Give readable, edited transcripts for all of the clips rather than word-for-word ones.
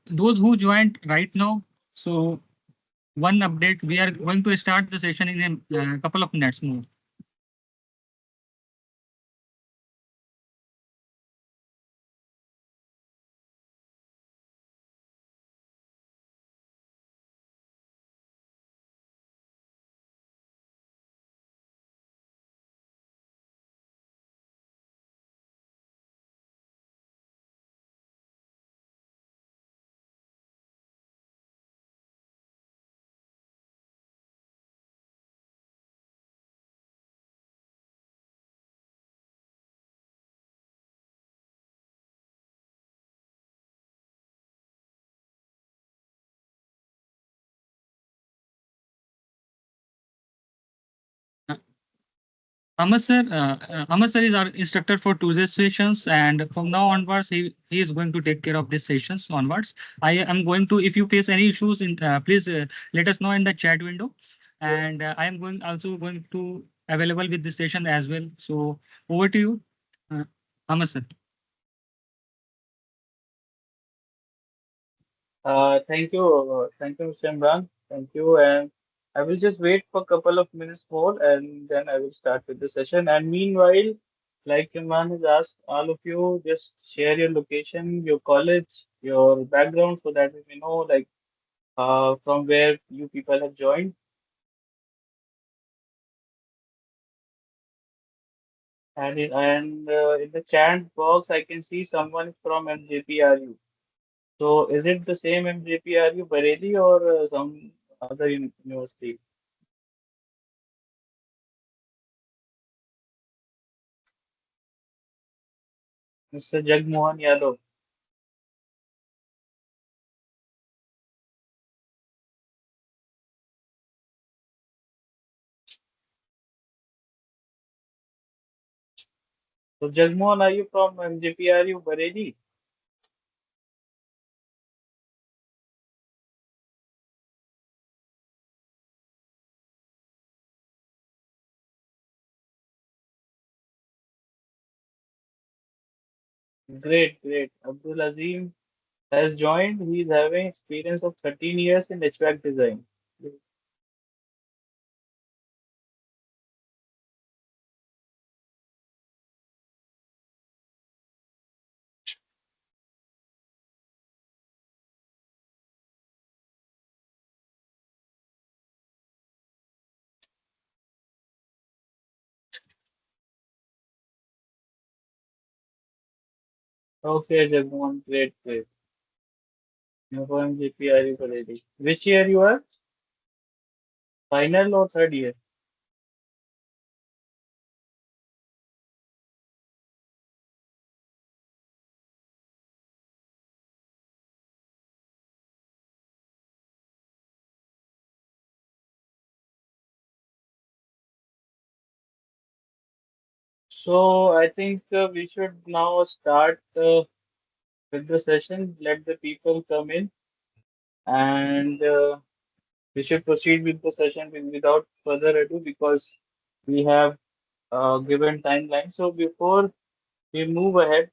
Those who joined right now, so one update, we are going to start the session in a couple of minutes more. Uh, Amar sir is our instructor for Tuesday sessions, and from now onwards, he is going to take care of these sessions onwards. I am going to, if you face any issues, please let us know in the chat window, and I am also going to available with this session as well. So over to you, uh, Amar sir. Thank you, Mr. Imran. Thank you, and I will just wait for a couple of minutes more, and then I will start with the session. And meanwhile, like Imran has asked, all of you just share your location, your college, your background, so that we may know like from where you people have joined. In the chat box, I can see someone is from MJPRU. So is it the same MJPRU Bareilly or some other university? Mr. Jagmohan Yadav. So Jagmohan, are you from MJPRU Bareilly? Great, great. Abdul Azim has joined. He is having experience of 13 years in HVAC design. Okay, Jagmohan, great, great. You're from MJPRU Bareilly. Which year you are? Final or third year? So I think we should now start with the session. Let the people come in, and we should proceed with the session without further ado because we have given timeline. So before we move ahead,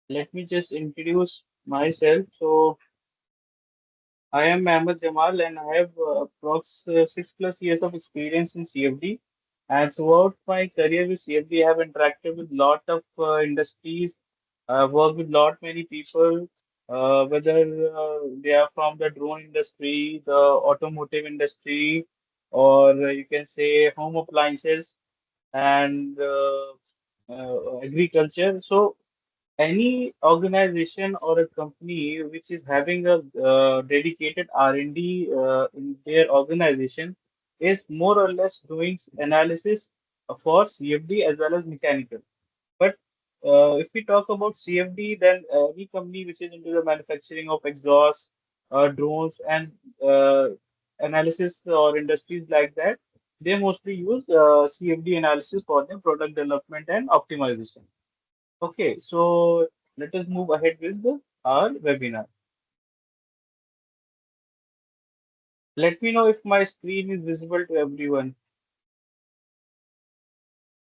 let me just introduce myself. So I am Ahmed Jamal and I have approx 6+ years of experience in CFD. And throughout my career with CFD, I have interacted with lot of industries, worked with lot many people, whether they are from the drone industry, the automotive industry, or you can say home appliances and agriculture. So any organization or a company which is having a dedicated R&D in their organization is more or less doing analysis for CFD as well as mechanical. But if we talk about CFD, then any company which is into the manufacturing of exhausts, drones, and uh, analysis or industries like that, they mostly use CFD analysis for their product development and optimization. Okay, so let us move ahead with our webinar. Let me know if my screen is visible to everyone.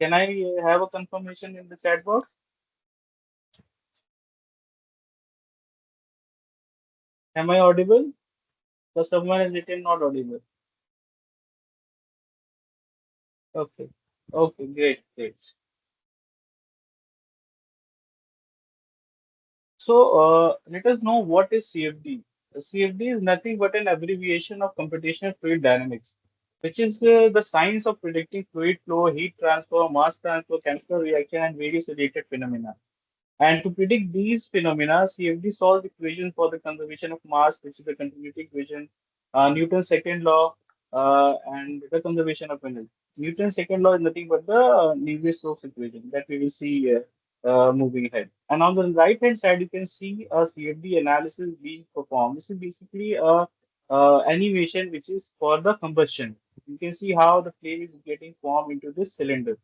Can I have a confirmation in the chat box? Am I audible? So someone has written not audible. Okay. Okay, great, great. So let us know what is CFD. The CFD is nothing but an abbreviation of computational fluid dynamics, which is the science of predicting fluid flow, heat transfer, mass transfer, chemical reaction, and various related phenomena. And to predict these phenomena, CFD solves equation for the conservation of mass, which is the continuity equation, Newton's second law, and the conservation of energy. Newton's second law is nothing but the Lewis-Stokes equation that we will see moving ahead. And on the right-hand side, you can see a CFD analysis being performed. This is basically a animation which is for the combustion. You can see how the flame is getting formed into this cylinder.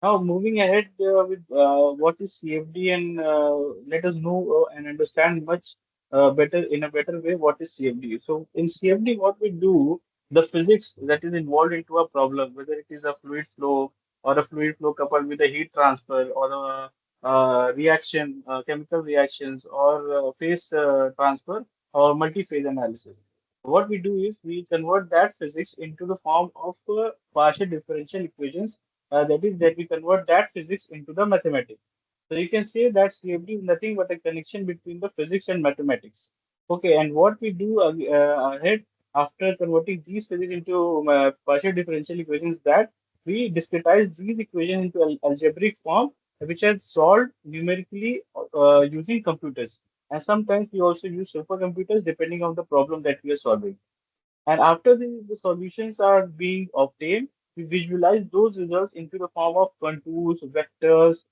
Now, moving ahead with what is CFD, and let us know and understand much better in a better way what is CFD. So, in CFD, what we do, the physics that is involved into a problem, whether it is a fluid flow or a fluid flow coupled with a heat transfer or a reaction, chemical reactions or phase transfer or multi-phase analysis. What we do is we convert that physics into the form of partial differential equations, that is that we convert that physics into the mathematics. So you can say that CFD is nothing but a connection between the physics and mathematics. Okay, and what we do ahead after converting these physics into partial differential equations, that we discretize these equations into algebraic form, which are solved numerically using computers. And sometimes we also use supercomputers depending on the problem that we are solving. And after the solutions are being obtained, we visualize those results into the form of contours, vectors,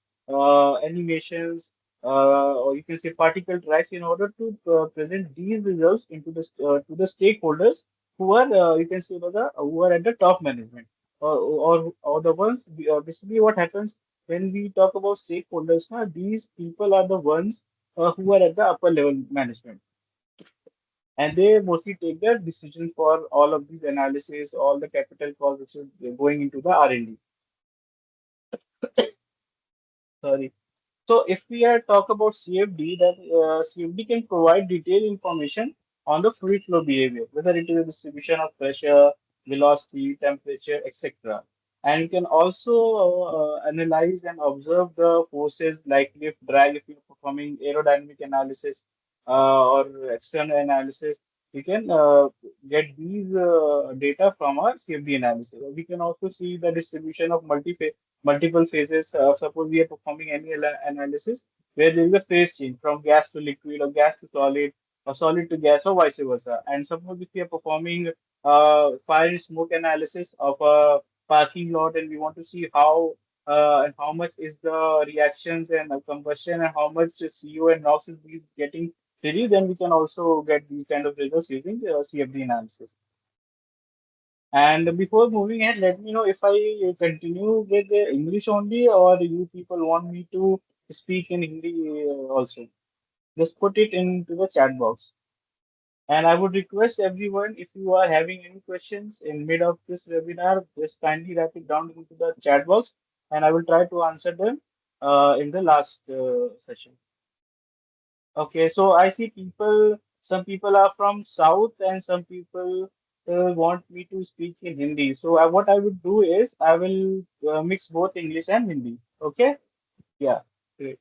animations, or you can say particle tracks in order to present these results into to the stakeholders who are you can say who are at the top management, or the ones basically what happens when we talk about stakeholders. These people are the ones who are at the upper level management, and they mostly take the decision for all of these analysis, all the capital cost which is going into the R&D. Sorry. So if we are talk about CFD, that CFD can provide detailed information on the fluid flow behavior, whether it is a distribution of pressure, velocity, temperature, etc. And you can also analyze and observe the forces like lift, drag, if you're performing aerodynamic analysis or external analysis. We can get these data from our CFD analysis. We can also see the distribution of multiple phases. Suppose we are performing any analysis where there is a phase change from gas to liquid or gas to solid or solid to gas or vice versa. And suppose if we are performing fire and smoke analysis of a parking lot, and we want to see and how much is the reactions and combustion and how much CO and NOx is getting released, then we can also get these kind of results using CFD analysis. And before moving ahead, let me know if I continue with the English only, or you people want me to speak in Hindi also. Just put it into the chat box. And I would request everyone, if you are having any questions in mid of this webinar, just kindly write it down into the chat box, and I will try to answer them in the last session. Okay, so I see some people are from South and some people want me to speak in Hindi. So what I would do is I will mix both English and Hindi. Okay? Yeah, great.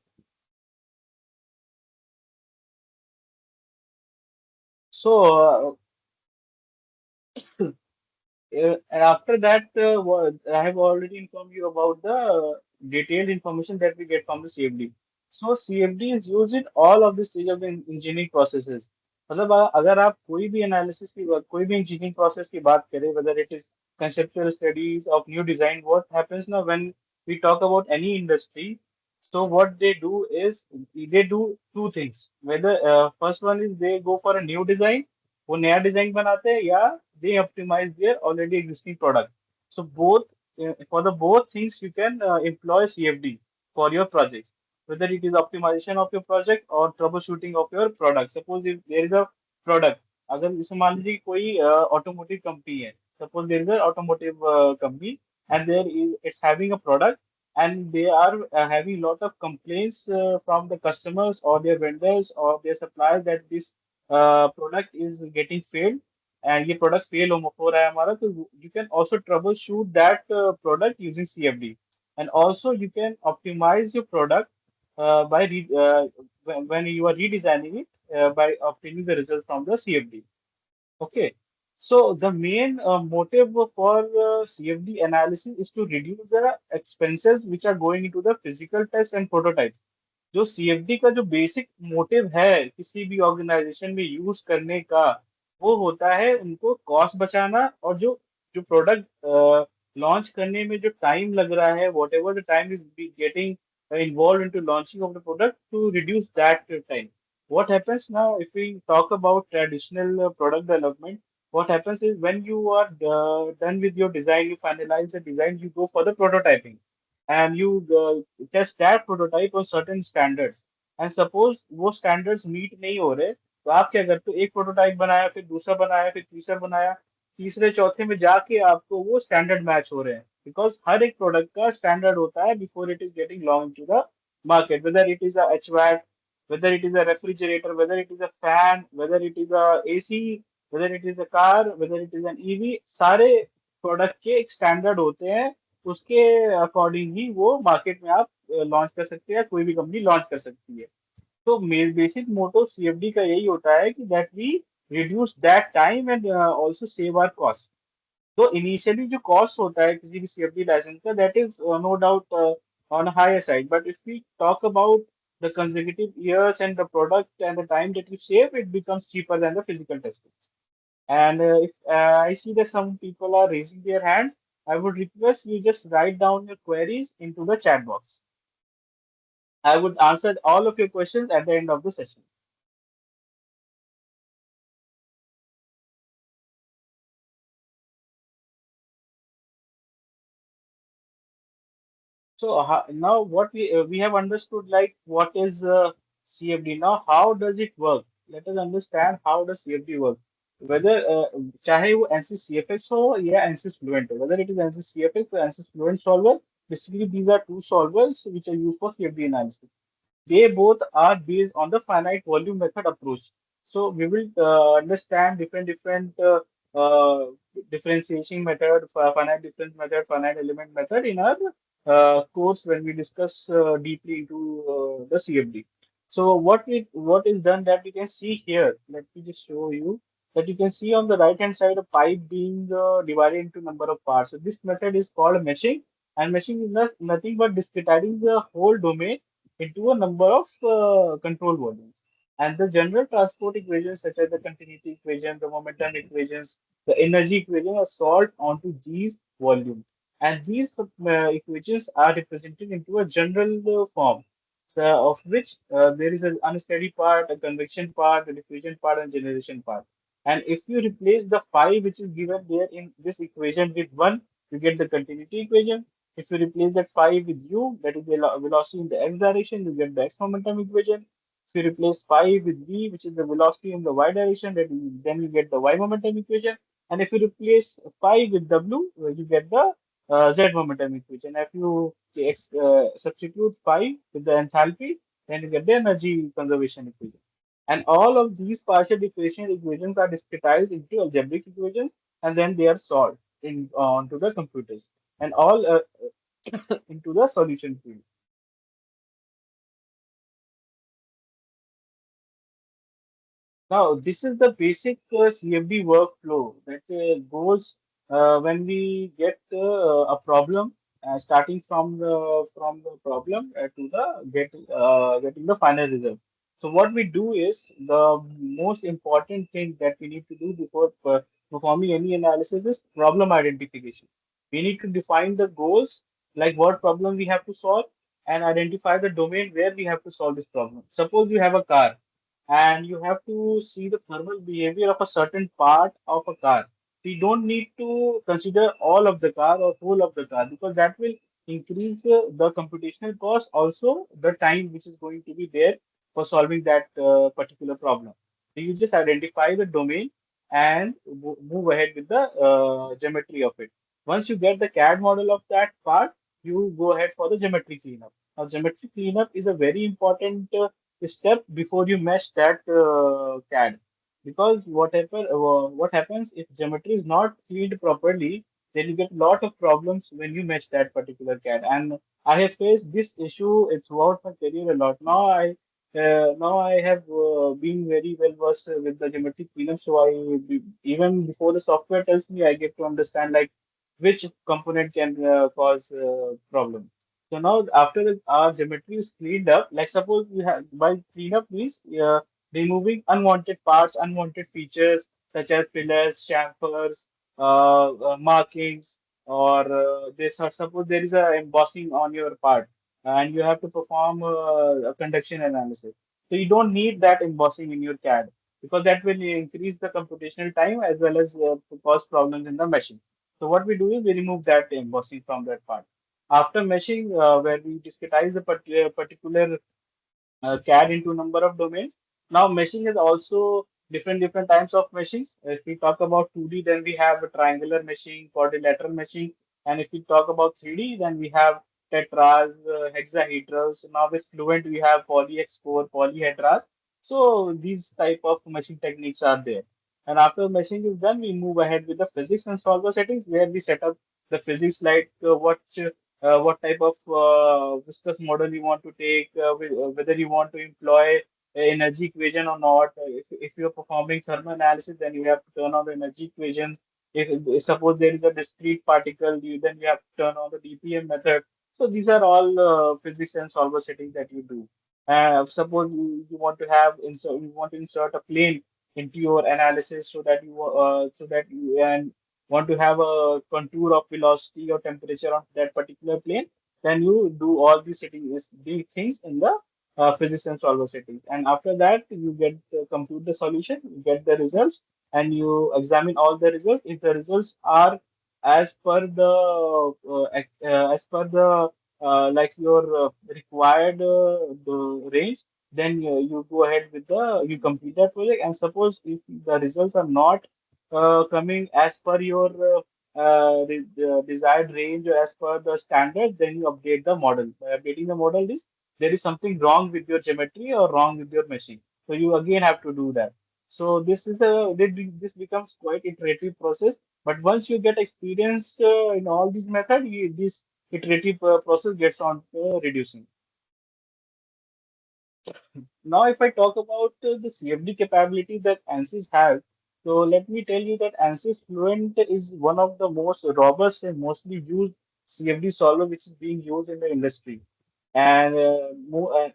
So and after that, I have already informed you about the detailed information that we get from the CFD. So CFD is used in all of the stage of the engineering processes. मतलब अगर आप कोई भी analysis की कोई भी engineering process की बात करें, whether it is conceptual studies of new design, what happens now when we talk about any industry, so what they do is they do two things. Whether first one is they go for a new design, वो नया design बनाते हैं, या they optimize their already existing product. So both for the both things you can employ CFD for your projects, whether it is optimization of your project or troubleshooting of your product. Suppose if there is a product, अगर जैसे मान लीजिए कि कोई automotive company है, suppose there is an automotive company and there is it's having a product, and they are having a lot of complaints from the customers or their vendors or their suppliers that this product is getting failed, and ये product fail हो रहा है हमारा, तो you can also troubleshoot that product using CFD, and also you can optimize your product when you are redesigning it by obtaining the result from the CFD. Okay. So the main motive for CFD analysis is to reduce the expenses which are going into the physical test and prototype. जो CFD का जो basic motive है किसी भी organisation में use करने का, वो होता है उनको कॉस्ट बचाना, और जो जो प्रोडक्ट लॉन्च करने में जो टाइम लग रहा है, what ever the time is getting involved into launching of the product, to reduce that time. What happens now if we talk about traditional product development? What happens is when you are done with your design, you finalize the design, you go for the prototyping, and you test that prototype on certain standards. And suppose वो standards meet नहीं हो रहे, तो आप क्या करते हो, एक प्रोटोटाइप बनाया, फिर दूसरा बनाया, फिर तीसरा बनाया, तीसरे चौथे में जाके आपको वो स्टैंडर्ड मैच हो रहे हैं, बिकॉज हर एक प्रोडक्ट का स्टैंडर्ड होता है before it is getting launch to the market, whether it is a HVAC, whether it is a refrigerator, whether it is a fan, whether it is a AC, whether it is a car, whether it is an EV, सारे product के एक standard होते हैं, उसके according ही वो market में आप launch कर सकते हैं, कोई भी कंपनी लॉन्च कर सकती है। तो बेसिक मोटो सीएफडी का यही होता है कि that we reduce that time and also save our cost. तो इनिशियली जो कॉस्ट होता है किसी भी सीएफडी लाइसेंस का, that is no doubt on a higher side, but if we talk about the consecutive years and the product and the time that you save, it becomes cheaper than the physical testing. And if I see that some people are raising their hands, I would request you just write down your queries into the chat box. I would answer all of your questions at the end of the session. So now what we have understood, like what is CFD. Now how does it work? Let us understand how does CFD work. Whether चाहे वो ANSYS CFX हो या ANSYS Fluent हो, whether it is ANSYS CFX or ANSYS Fluent solver, basically these are two solvers which are used for CFD analysis. They both are based on the finite volume method approach. So we will understand different uh, differentiation method, finite difference method, finite element method in our course when we discuss deeply into the CFD. So what is done that we can see here. Let me just show you that you can see on the right hand side a pipe being divided into number of parts. So this method is called meshing, and meshing is nothing but discretizing the whole domain into a number of control volumes. And the general transport equations, such as the continuity equation, the momentum equations, the energy equation, are solved onto these volumes. And these equations are represented into a general form, so of which there is an unsteady part, a convection part, a diffusion part, and generation part. And if you replace the phi which is given there in this equation with 1, you get the continuity equation. If you replace that phi with u, that is the velocity in the x direction, you get the x momentum equation. If you replace phi with v, which is the velocity in the y direction, then you get the y momentum equation. And if you replace phi with w, you get the z momentum equation. If you substitute phi with the enthalpy, then you get the energy conservation equation. And all of these partial differential equations are discretized into algebraic equations, and then they are solved onto the computers, and all into the solution field. Now, this is the basic CFD workflow that goes when we get a problem, starting from the problem to the getting the final result. So, what we do is the most important thing that we need to do before performing any analysis is problem identification. We need to define the goals, like what problem we have to solve, and identify the domain where we have to solve this problem. Suppose you have a car and you have to see the thermal behavior of a certain part of a car. We don't need to consider all of the car or whole of the car, because that will increase the computational cost, also the time which is going to be there for solving that particular problem. So you just identify the domain and move ahead with the geometry of it. Once you get the CAD model of that part, you go ahead for the geometry cleanup. Now, geometry cleanup is a very important step before you mesh that CAD. Because what happens if geometry is not cleaned properly, then you get a lot of problems when you mesh that particular CAD. And I have faced this issue throughout my career a lot. Now I have been very well versed with the geometry cleanup, so even before the software tells me, I get to understand like which component can cause problem. So now after our geometry is cleaned up, like suppose we have by cleanup means removing unwanted parts, unwanted features such as pillars, chamfers, markings, or this. Or suppose there is a embossing on your part, and you have to perform a conduction analysis. So you don't need that embossing in your CAD because that will increase the computational time as well as cause problems in the machine. So what we do is we remove that embossing from that part. After meshing, where we discretize the particular CAD into number of domains. Now, meshing is also different types of meshings. If we talk about 2D, then we have a triangular meshing, quadrilateral meshing, and if we talk about 3D, then we have tetras, hexahedrals. Now, with Fluent, we have polyx4, polyhedras. So these type of meshing techniques are there. And after meshing is done, we move ahead with the physics and solver settings, where we set up the physics like what type of viscous model you want to take, whether you want to employ a energy equation or not. If you're performing thermal analysis, then you have to turn on the energy equations. If suppose there is a discrete particle, then you have to turn on the DPM method. So these are all physics and solver settings that you do. Suppose you want to you want to insert a plane into your analysis so that you and want to have a contour of velocity or temperature on that particular plane, then you do all these things in the physics and solver settings. And after that, you get compute the solution, you get the results, and you examine all the results. If the results are as per the like your required the range, then you go ahead with you complete that project. And suppose if the results are not coming as per your desired range or as per the standard, then you update the model. By updating the model, there is something wrong with your geometry or wrong with your machine. So you again have to do that. So this becomes quite iterative process. But once you get experience in all these methods, this iterative process gets on reducing. Now, if I talk about the CFD capability that ANSYS has, so let me tell you that ANSYS Fluent is one of the most robust and mostly used CFD solver which is being used in the industry. And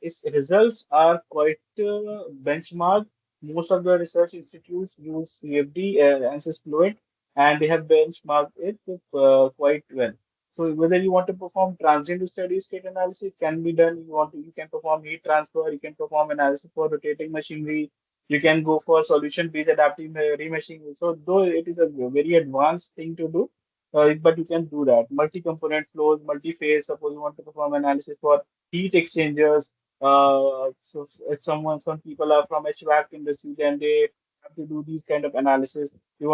its results are quite benchmarked. Most of the research institutes use CFD, ANSYS Fluent, and they have benchmarked it quite well. So whether you want to perform transient steady state analysis can be done. You can perform heat transfer, you can perform analysis for rotating machinery, you can go for solution based adaptive remeshing. So though it is a very advanced thing to do, but you can do that. Multi-component flows, multi-phase. Suppose you want to perform analysis for heat exchangers. So if some people are from HVAC industry, then they have to do these kind of analysis. You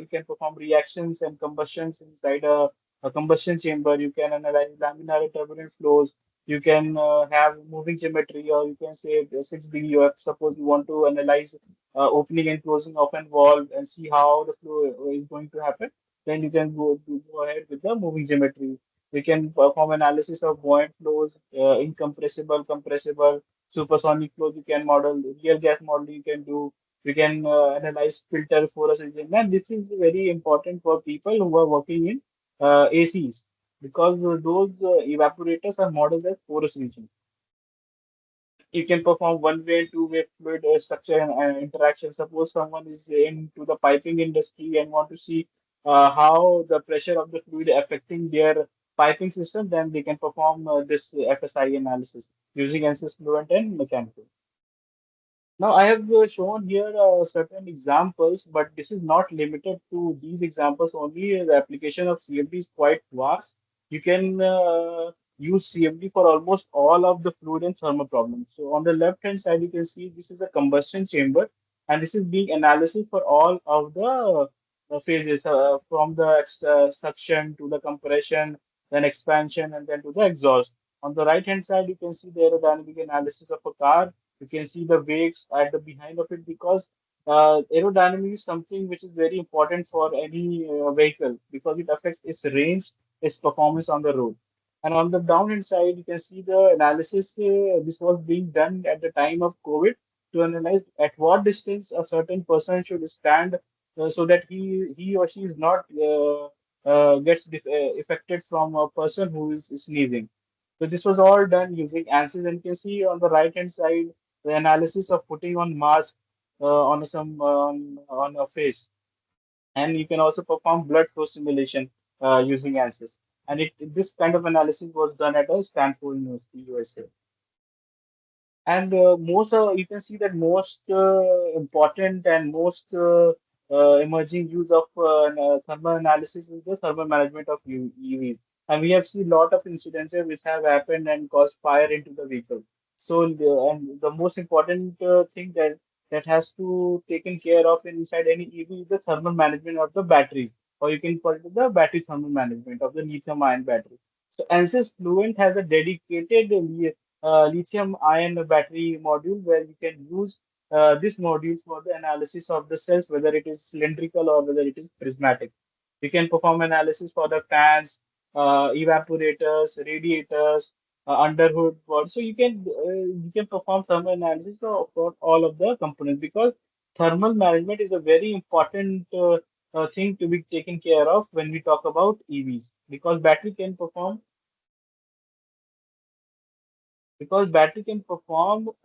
can perform reactions and combustions inside a combustion chamber. You can analyze laminar and turbulent flows. You can have moving geometry, or you can say 6 degree. Or suppose you want to analyze opening and closing of an valve and see how the flow is going to happen. Then you can go ahead with the moving geometry. We can perform analysis of buoyant flows, incompressible, compressible, supersonic flows. You can model real gas model. You can do. We can analyze filter force engine. And this is very important for people who are working in ACs because those evaporators are modeled as porous region. You can perform one-way and two-way fluid structure and interaction. Suppose someone is into the piping industry and want to see how the pressure of the fluid affecting their piping system, then they can perform this FSI analysis using ANSYS Fluent and mechanical. Now, I have shown here certain examples, but this is not limited to these examples only. The application of CFD is quite vast. You can use CFD for almost all of the fluid and thermal problems. So on the left-hand side, you can see this is a combustion chamber, and this is being analysis for all of the phases from the suction to the compression, then expansion, and then to the exhaust. On the right hand side, you can see the aerodynamic analysis of a car. You can see the weights at the behind of it, because aerodynamics is something which is very important for any vehicle, because it affects its range, its performance on the road. And on the downhand side, you can see the analysis. This was being done at the time of COVID to analyze at what distance a certain person should stand, so that he or she is not gets affected from a person who is sneezing. So this was all done using ANSYS, and you can see on the right hand side the analysis of putting on mask on a face, and you can also perform blood flow simulation using ANSYS. And this kind of analysis was done at Stanford University, USA. And most you can see that most important and most emerging use of thermal analysis is the thermal management of EVs. And we have seen a lot of incidences which have happened and caused fire into the vehicle. So and the most important thing that has to taken care of inside any EV is the thermal management of the batteries, or you can call it the battery thermal management of the lithium ion battery. So ANSYS Fluent has a dedicated lithium ion battery module, where you can use this module for the analysis of the cells, whether it is cylindrical or whether it is prismatic. You can perform analysis for the fans, evaporators, radiators, underhood board. So you can perform thermal analysis for all of the components, because thermal management is a very important thing to be taken care of when we talk about EVs, because battery can perform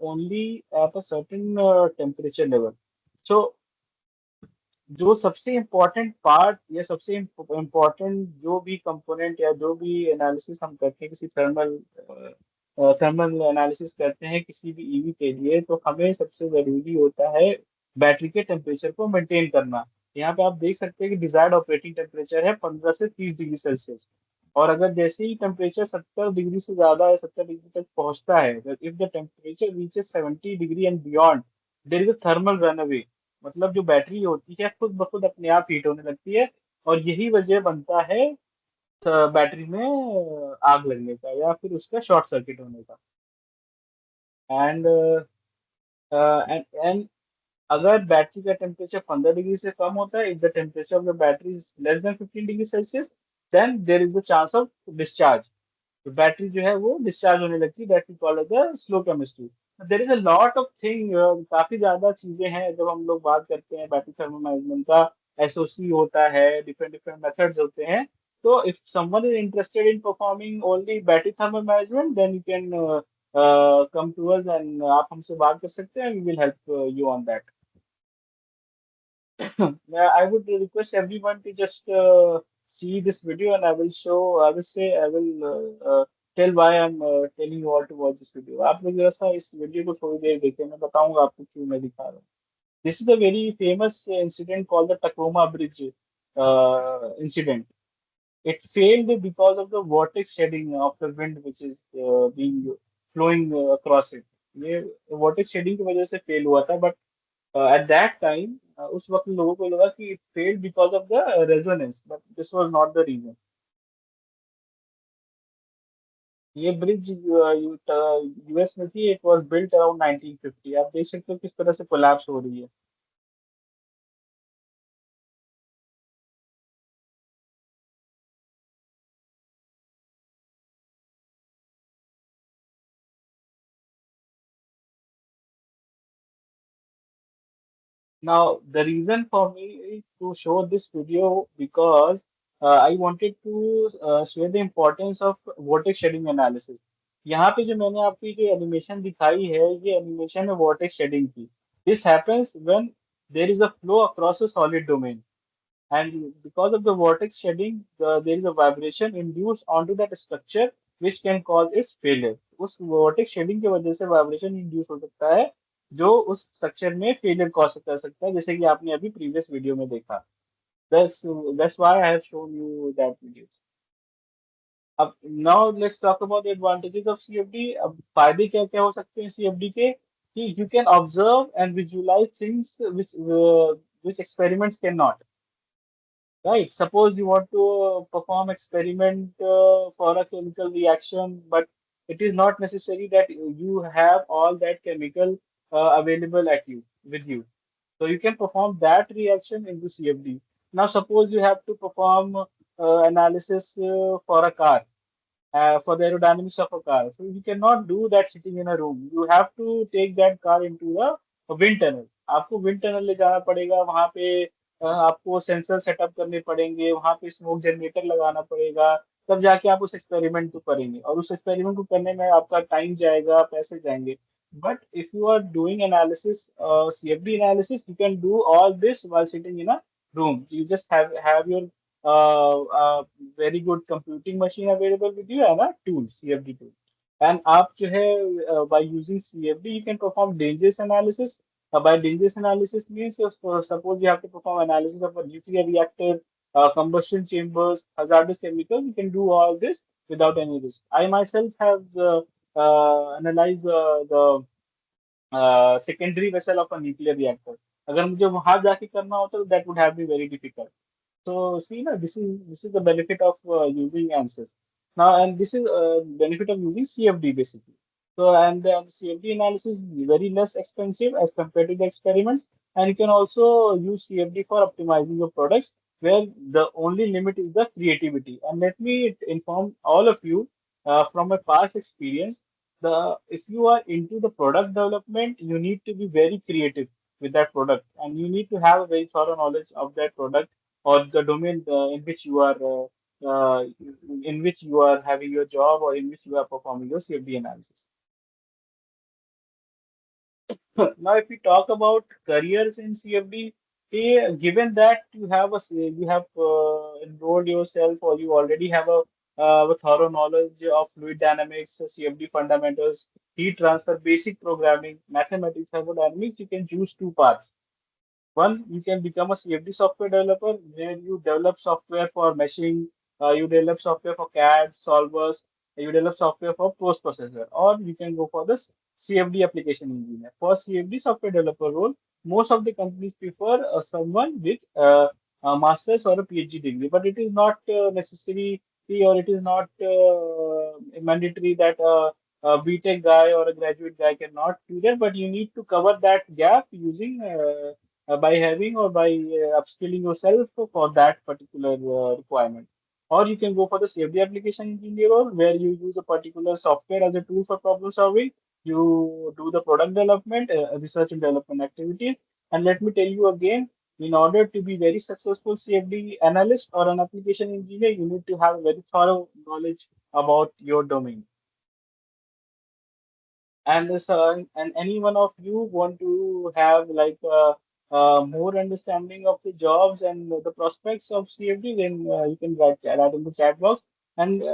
only at a certain temperature level. So जो सबसे important part या सबसे important जो भी component या जो भी analysis हम करते हैं किसी थर्मल एनालिसिस करते हैं किसी भी ईवी के लिए, तो हमें सबसे जरूरी होता है बैटरी के टेम्परेचर को मेंटेन करना। यहाँ पे आप देख सकते हैं कि डिजायर्ड ऑपरेटिंग टेम्परेचर है 15 से 30 डिग्री सेल्सियस। और अगर जैसे ही टेम्परेचर 70 डिग्री से ज्यादा या 70 डिग्री तक पहुंचता है, if the temperature reaches 70 degree and beyond, there is a thermal run away. मतलब जो बैटरी होती है खुद ब खुद अपने आप हीट होने लगती है, और यही वजह बनता है बैटरी में आग लगने का या फिर उसका शॉर्ट सर्किट होने का। एंड एंड अगर बैटरी का टेम्परेचर 15 डिग्री से कम होता है, if the temperature of the battery is less than 15 degree Celsius, then there is a chance of discharge. तो बैटरी जो है वो डिस्चार्ज होने लगती है, that we call as the slow chemistry. There is a lot of thing, काफी ज्यादा चीजें हैं जब हम लोग बात करते हैं बैटरी थर्मल मैनेजमेंट का। एसओसी होता है, डिफरेंट डिफरेंट मेथड्स होते हैं। तो if someone is interested in performing only battery thermal management, then you can come to us and आप हमसे बात कर सकते हैं, we will help you on that. I would request everyone to just see this video, and I will show, I will say, I will tell why I'm telling you all to watch this video. आप लोग जरा सा इस video को थोड़ी देर देखें, मैं बताऊंगा आपको क्यों मैं दिखा रहा हूँ। This is a very famous incident called the Tacoma Bridge incident. It failed because of the vortex shedding of the wind which is being flowing across it. ये vortex shedding की वजह से fail हुआ था, but at that time उस वक्त लोगों को लगा कि it failed because of the resonance, but this was not the reason. ये ब्रिज यूएस में थी, it was built around 1950। आप देख सकते हो किस तरह से कोलैप्स हो रही है। Now, the reason for me to show this video, because I wanted to share the importance of vortex shedding analysis. यहाँ पे जो मैंने आपको जो एनिमेशन दिखाई है, ये एनिमेशन है vortex shedding की। This happens when there is a flow across a solid domain, and because of the vortex shedding, there is a vibration induced onto that structure which can cause its failure. उस vortex shedding की वजह से vibration induce हो सकता है, जो उस structure में फेलियर कॉज कर सकता है, जैसे कि आपने अभी प्रीवियस वीडियो में देखा। That's why I have shown you that video. अब now let's talk about the advantages of CFD. अब फायदे क्या क्या हो सकते हैं सीएफडी के, कि you can observe and visualise things which experiments can not. Right. Suppose you want to perform experiment for a chemical reaction, but it is not necessary that you have all that chemical available at you with you. So you can perform that reaction into CFD. Now, suppose you have to perform analysis for a car, for the aerodynamics of a car. So you cannot do that sitting in a room. You have to take that car into a wind tunnel. आपको wind tunnel ले जाना पड़ेगा वहां पे आपको sensor setup करने पड़ेंगे वहां पे स्मोक जनरेटर लगाना पड़ेगा तब जाके आप उस एक्सपेरिमेंट को करेंगे और उस एक्सपेरिमेंट को करने में आपका टाइम जाएगा पैसे जाएंगे but if you are doing analysis CFD analysis you can do all this while sitting in a room you just have your very good computing machine available with you and a tool, CFD tool. And आप जो है by using CFD you can perform dangerous analysis. By dangerous analysis means suppose you have to perform analysis of a nuclear reactor, combustion chambers, hazardous chemicals. You can do all this without any risk. I myself have analyzed the secondary vessel of a nuclear reactor. अगर मुझे वहां जाके करना होता तो that would have been very difficult. So see, now this is the benefit of using ANSYS. Now, and this is benefit of using CFD basically. So, and the CFD analysis is very less expensive as compared to the experiments, and you can also use CFD for optimizing your products, where the only limit is the creativity. And let me inform all of you from my past experience. The if you are into the product development, you need to be very creative with that product, and you need to have a very thorough knowledge of that product or the domain uh, in which you are having your job or in which you are performing your CFD analysis. Now, if we talk about careers in CFD, given that you have enrolled yourself or you already have a thorough knowledge of fluid dynamics, CFD fundamentals, heat transfer, basic programming, mathematics, thermodynamics, you can choose two paths. One, you can become a CFD software developer where you develop software for meshing, you develop software for CAD, solvers, you develop software for post processor, or you can go for this CFD application engineer. For CFD software developer role, most of the companies prefer someone with a master's or a PhD degree, but it is not necessary or it is not mandatory that a BTech guy or a graduate guy cannot do that, but you need to cover that gap using by having or by upskilling yourself for that particular requirement. Or you can go for the CFD application engineer role where you use a particular software as a tool for problem solving. You do the product development, research and development activities. And let me tell you again, in order to be very successful CFD analyst or an application engineer, you need to have very thorough knowledge about your domain. And any one of you want to have like more understanding of the jobs and the prospects of CFD, then you can write that in the chat box. And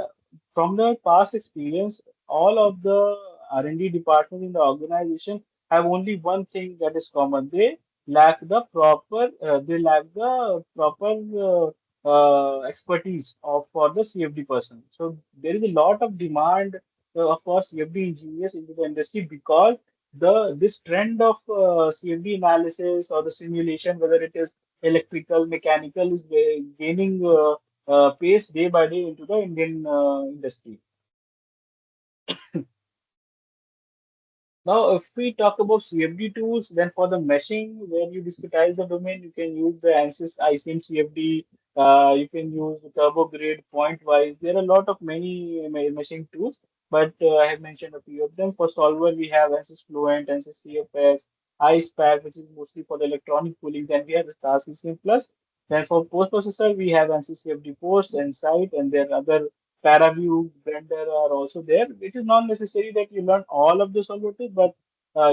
from the past experience, all of the R&D department in the organization have only one thing that is common. They lack the proper expertise of for the CFD person. So there is a lot of demand of course CFD engineers into the industry because the this trend of CFD analysis or the simulation, whether it is electrical, mechanical, is gaining pace day by day into the Indian industry. Now, if we talk about CFD tools, then for the meshing, where you discretize the domain, you can use the ANSYS ICM CFD. You can use the TurboGrid, Pointwise. There are a lot of many meshing tools, but I have mentioned a few of them. For solver, we have ANSYS Fluent, ANSYS CFX, IcePack, which is mostly for the electronic cooling. Then we have the Star CCM Plus. Then for post processor, we have ANSYS CFD Post and Site, and there are other Paraview, Blender are also there. It is not necessary that you learn all of the solver tools, but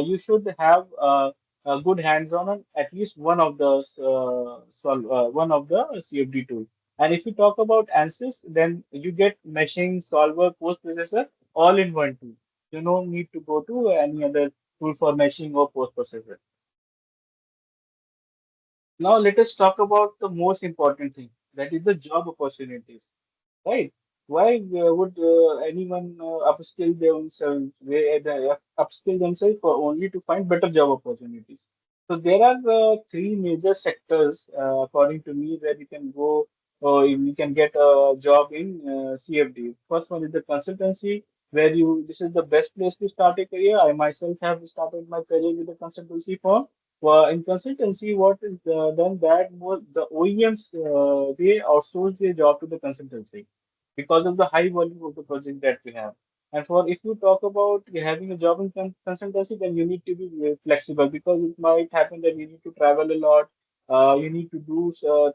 you should have a good hands-on on at least one of the CFD tool. And if you talk about ANSYS, then you get meshing, solver, post processor all in one tool. You don't need to go to any other tool for meshing or post processor. Now let us talk about the most important thing, that is the job opportunities. Right? Why would anyone upskill themselves for only to find better job opportunities? So there are three major sectors, according to me, where you can go or you can get a job in CFD. First one is the consultancy, where you this is the best place to start a career. I myself have started my career with a consultancy firm. Well, in consultancy, what is done that the OEMs they outsource their job to the consultancy because of the high volume of the project that we have. And for if you talk about having a job in consultancy, then you need to be very flexible because it might happen that you need to travel a lot. You need to do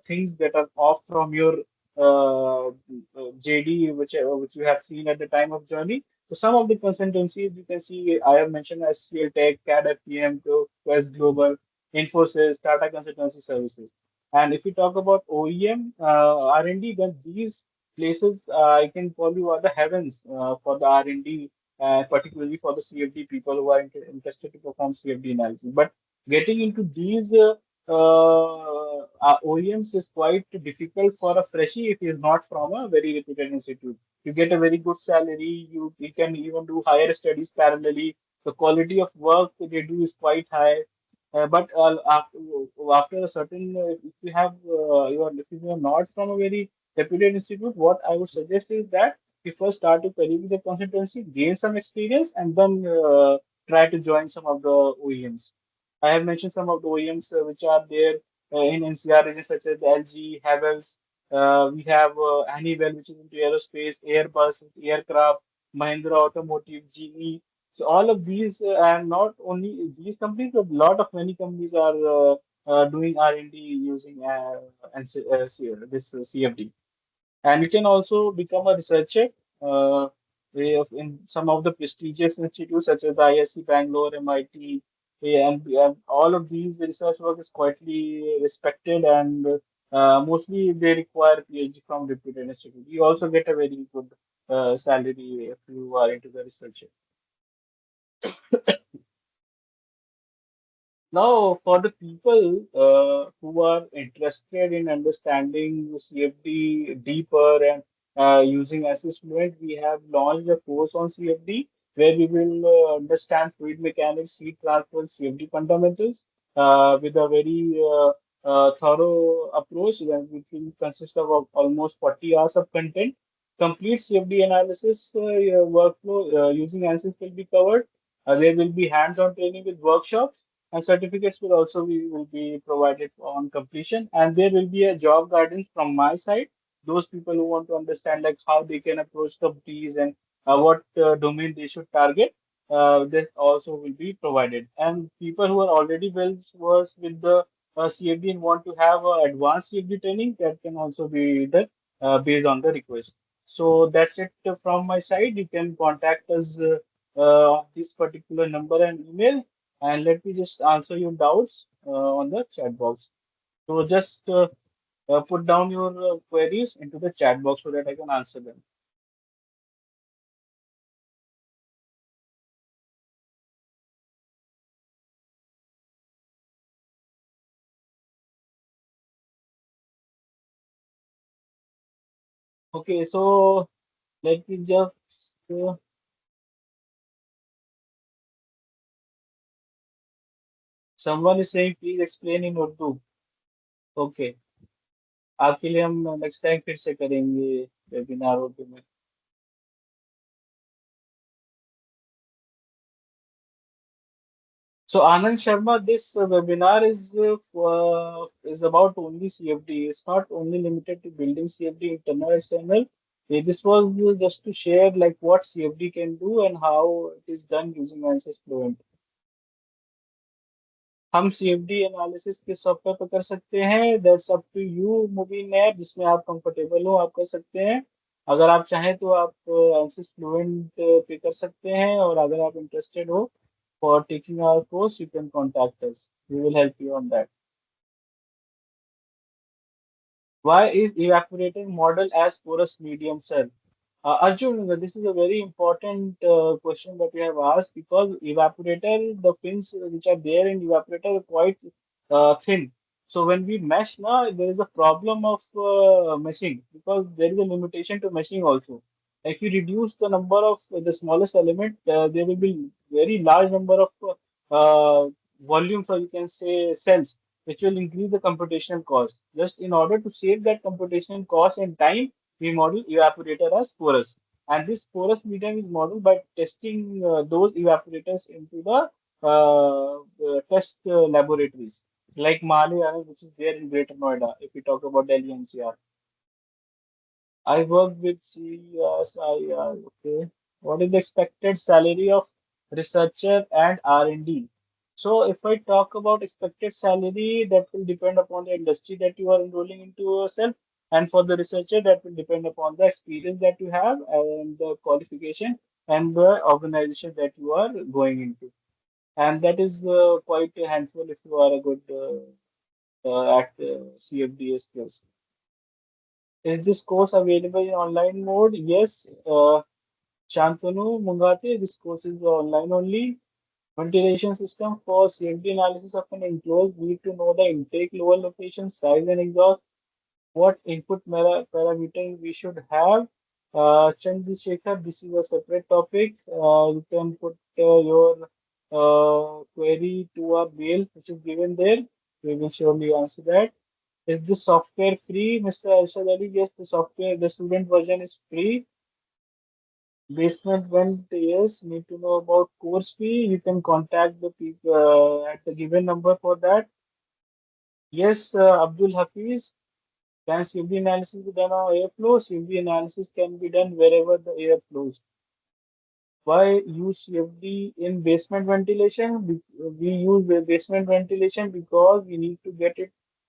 things that are off from your JD, which you have seen at the time of journey. So some of the consultancies you can see, I have mentioned as SCL Tech, CAD FPM, Quest Global, Infosys, Tata Consultancy Services. And if you talk about OEM R&D, then these places I can call you are the heavens for the R&D, particularly for the CFD people who are interested to perform CFD analysis. But getting into these OEMs is quite difficult for a freshie if he is not from a very reputed institute. You get a very good salary. You can even do higher studies parallelly. The quality of work they do is quite high. But after a certain, if you have if you are not from a very reputed institute, what I would suggest is that you first start to career with the consultancy, gain some experience, and then try to join some of the OEMs. I have mentioned some of the OEMs which are there in NCR region, such as LG, Havels. We have Honeywell, which is into aerospace, Airbus, aircraft, Mahindra Automotive, GE. So all of these, and not only these companies, but a lot of many companies are doing R&D using this CFD. And you can also become a researcher in some of the prestigious institutes such as ISC Bangalore, MIT, and all of these research work is quietly respected and mostly they require PhD from reputed institute. You also get a very good salary if you are into the research. Now, for the people who are interested in understanding CFD deeper and using ANSYS Fluent, we have launched a course on CFD where we will understand fluid mechanics, heat transfer, CFD fundamentals with a very thorough approach which will consist of almost 40 hours of content. Complete CFD analysis workflow using ANSYS will be covered. There will be hands-on training with workshops and certificates will be provided on completion, and there will be a job guidance from my side. Those people who want to understand like how they can approach companies and what domain they should target, that also will be provided. And people who are already well versed with the CFD and want to have advanced CFD training, that can also be done based on the request. So that's it from my side. You can contact us on this particular number and email, and let me just answer your doubts on the chat box. So just put down your queries into the chat box so that I can answer them. Okay, so let me just someone is saying please explain in Urdu. Okay, आपके लिए हम next time फिर से करेंगे webinar Urdu में. So Anand Sharma, this webinar is about only CFD. It's not only limited to building CFD internal external. This was just to share like what CFD can do and how it is done using ANSYS Fluent. हम CFD analysis किस software पर कर सकते हैं, that's up to you मुबीन app, जिसमें आप comfortable हो आप कर सकते हैं. अगर आप चाहें तो आप ANSYS फ्लुएंट पे कर सकते हैं, और अगर आप इंटरेस्टेड हो for taking our course you can contact us, we will help you on that. Why is evaporator model as porous medium, sir? Arjun, this is a very important question that you have asked, because evaporator, the fins which are there in evaporator are quite thin. So when we mesh now, there is a problem of meshing, because there is a limitation to meshing also. If you reduce the number of the smallest element, there will be very large number of volumes, or you can say cells, which will increase the computational cost. Just in order to save that computational cost and time, we model evaporator as porous. And this porous medium is modeled by testing those evaporators into the test laboratories like Mali, which is there in Greater Noida, if we talk about Delhi NCR. I work with CSIR. Okay. What is the expected salary of researcher and R&D? So if I talk about expected salary, that will depend upon the industry that you are enrolling into yourself. And for the researcher, that will depend upon the experience that you have and the qualification and the organization that you are going into. And that is quite a handful if you are a good at CFD skills. Is this course available in online mode? Yes. Shantanu Mungate, this course is online only. Ventilation system for CFD analysis of an enclosed need to know the intake, lower location, size, and exhaust. What input parameter we should have? Chandrasekhar, this is a separate topic. You can put your query to our mail, which is given there. We will surely answer that. Is this software free, Mr. Arshad Ali? Yes, the software, the student version is free. Basement went, yes, need to know about course fee. You can contact the people at the given number for that. Yes, Abdul Hafiz, can CFD analysis be done on airflow? CFD analysis can be done wherever the air flows. Why use CFD in basement ventilation? We use basement ventilation because we need to get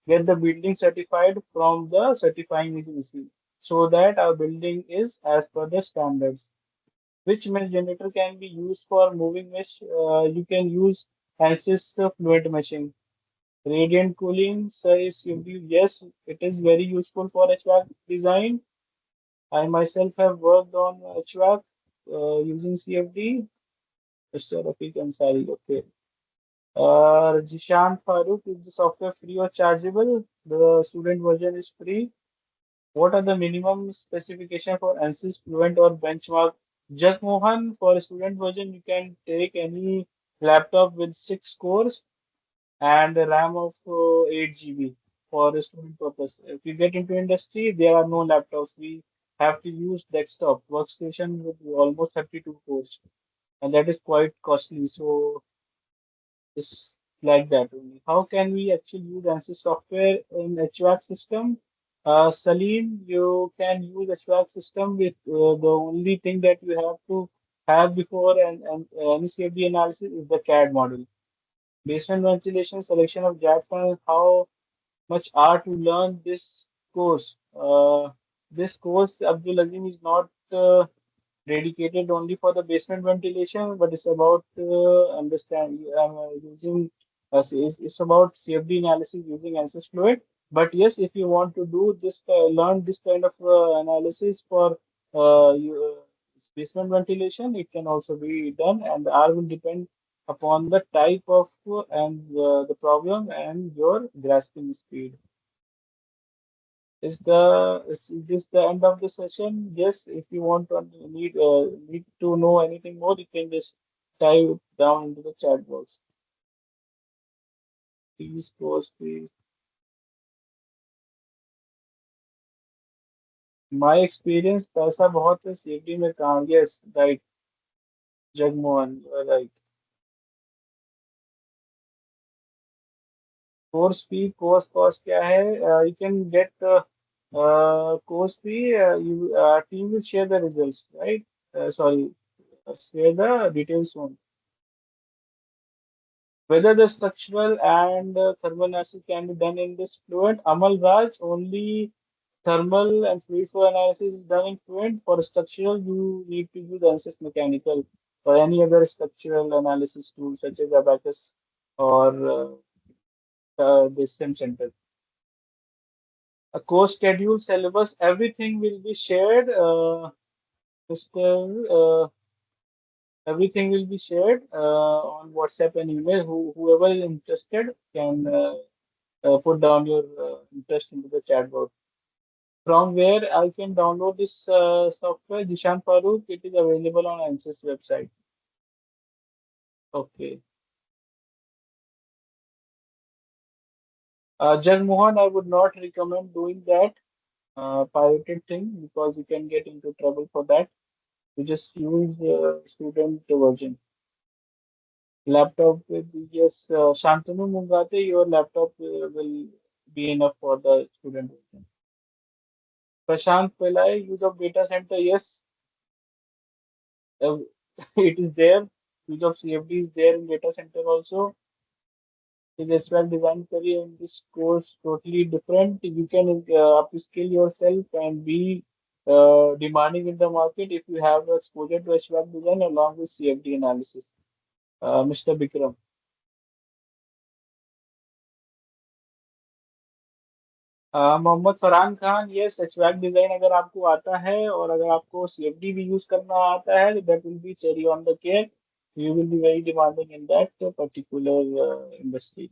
the building certified from the certifying agency so that our building is as per the standards. Which mesh generator can be used for moving mesh? You can use ANSYS fluent meshing. Radiant cooling, sir, is CFD. Yes, it is very useful for HVAC design. I myself have worked on HVAC using CFD. Mr. Rafiq Ansari, okay. Jishan Farooq, is the software free or chargeable? The student version is free. What are the minimum specification for ANSYS Fluent or benchmark? Mohan, for a student version, you can take any laptop with 6 cores and a RAM of 8 GB for the student purpose. If you get into industry, there are no laptops. We have to use desktop workstation with almost 32 cores, and that is quite costly. So it's like that only. How can we actually use ANSYS software in HVAC system? Salim, you can use HVAC system with the only thing that you have to have before any CFD analysis is the CAD model. Based on ventilation, selection of jet funnel, how much are to learn this course? This course, Abdul Azim, is not dedicated only for the basement ventilation, but it's about understand using it's about CFD analysis using ANSYS Fluid. But yes, if you want to do this, learn this kind of analysis for basement ventilation, it can also be done, and the R will depend upon the type of and the problem and your grasping speed. Is this the end of the session? Yes, if you want to need to know anything more, you can just type down into the chat box. Please post, please. My experience, पैसा बहुत है CFD में काम. Yes, right, Jagmohan, right. Course fee, course cost क्या है? You can get course fee. You team will share the results, right? Sorry, share the details soon. Whether the structural and thermal analysis can be done in this Fluent. Amal Raj, only thermal and fluid flow analysis is done in Fluent. For structural, you need to use ANSYS Mechanical or any other structural analysis tool such as Abacus or the SIM Center. A course schedule, syllabus, everything will be shared. Mr. Everything will be shared on WhatsApp and email. Whoever is interested can put down your interest into the chat box. From where I can download this software, Jishan Farooq, it is available on ANSYS website. Okay. Jagmohan, I would not recommend doing that pirated thing because you can get into trouble for that. You just use student version. Laptop with yes, Shantanu Mungate, your laptop will be enough for the student version. Prashant Pillai, use of data center, yes, uh, it is there. Use of CFD is there in data center also. His SWAC design career in this course totally different. You can upskill yourself and be demanding in the market if you have exposure to SWAC design along with CFD analysis. Mr. Bikram. Mohammad Farhan Khan, yes HVAC design अगर आपको आता है और अगर आपको CFD भी use करना आता है तो that will be cherry on the cake. You will be very demanding in that particular industry.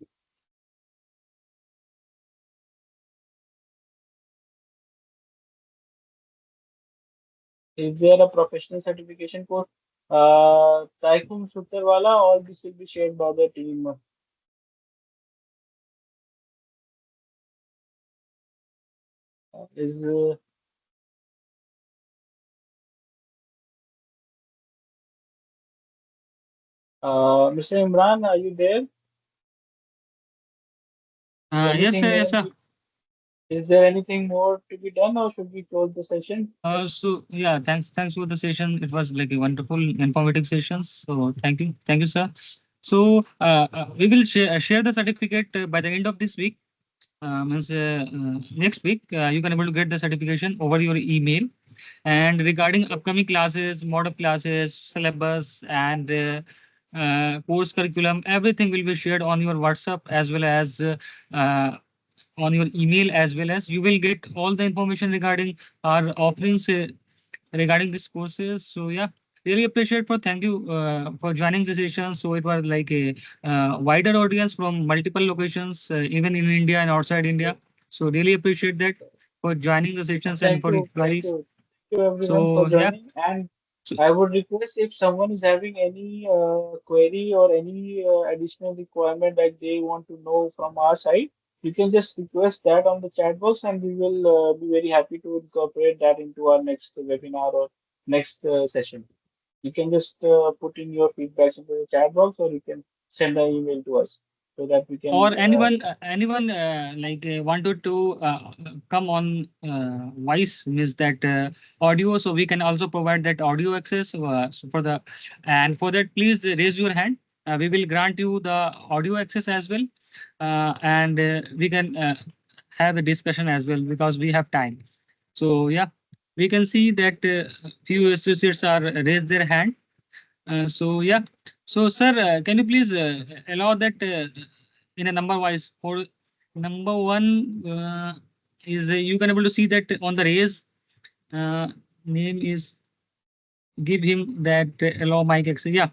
Is there a professional certification course? Tycoon Sutterwala, all this will be shared by the team. Is Mr. Imran, are you there? Yes, Anything sir. Yes, more? sir. Is there anything more to be done, or should we close the session? So yeah, thanks for the session. It was like a wonderful, informative sessions. So thank you, sir. So we will share the certificate by the end of this week. Means next week you can able to get the certification over your email. And regarding upcoming classes, model classes, syllabus, and course curriculum, everything will be shared on your WhatsApp as well as uh, on your email, as well as you will get all the information regarding our offerings regarding these courses. So yeah, really appreciate for thank you for joining the session. So it was like a wider audience from multiple locations, even in India and outside India. So really appreciate that for joining the sessions and Thank for you, thank inquiries. you, thank you everyone for So yeah, joining. And so, I would request if someone is having any query or any additional requirement that they want to know from our side, you can just request that on the chat box, and we will be very happy to incorporate that into our next webinar or next session. You can just put in your feedbacks into the chat box, or you can send an email to us so that we or can. anyone like wanted to come on voice means that audio, so we can also provide that audio access so for the, and for that please raise your hand. We will grant you the audio access as well, and we can have a discussion as well because we have time. So yeah, we can see that few associates are raised their hand. So yeah, so sir, can you please allow that in a number wise? For number one is you can able to see that on the raise uh, name is, give him that allow mic access. Yeah.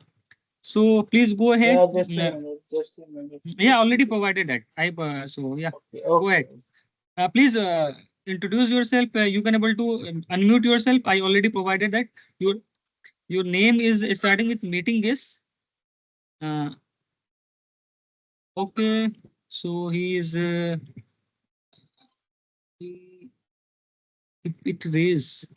So please go ahead. Yeah, just a minute, just a minute. Yeah, already provided that. I so yeah, Okay, go okay. ahead. Please introduce yourself. You can able to unmute yourself. I already provided that. Your name is starting with meeting guest. Uh, Okay, so he is he, it raise.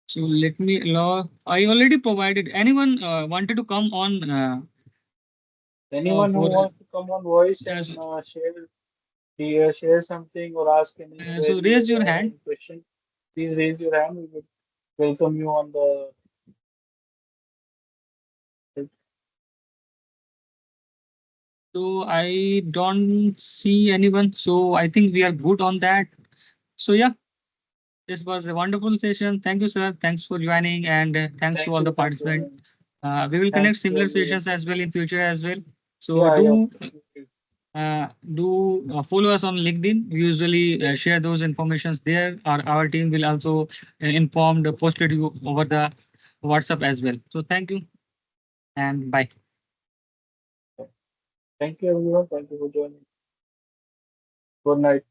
So let me allow. I already provided. Anyone wanted to come on Anyone who for wants to come on voice as and share something or ask any so query raise your or hand. any question, please raise your hand. We will welcome you on the. So I don't see anyone. So I think we are good on that. So yeah, this was a wonderful session. Thank you, sir. Thanks for joining, and thanks to all the Thank you, participants. everyone. We will connect Thank you, similar everyone. sessions as well in future as well. So Yeah, yeah, do definitely. follow us on LinkedIn. We usually share those informations there. Our team will also inform the posted you over the WhatsApp as well. So thank you and bye. Thank you, everyone. Thank you for joining. Good night.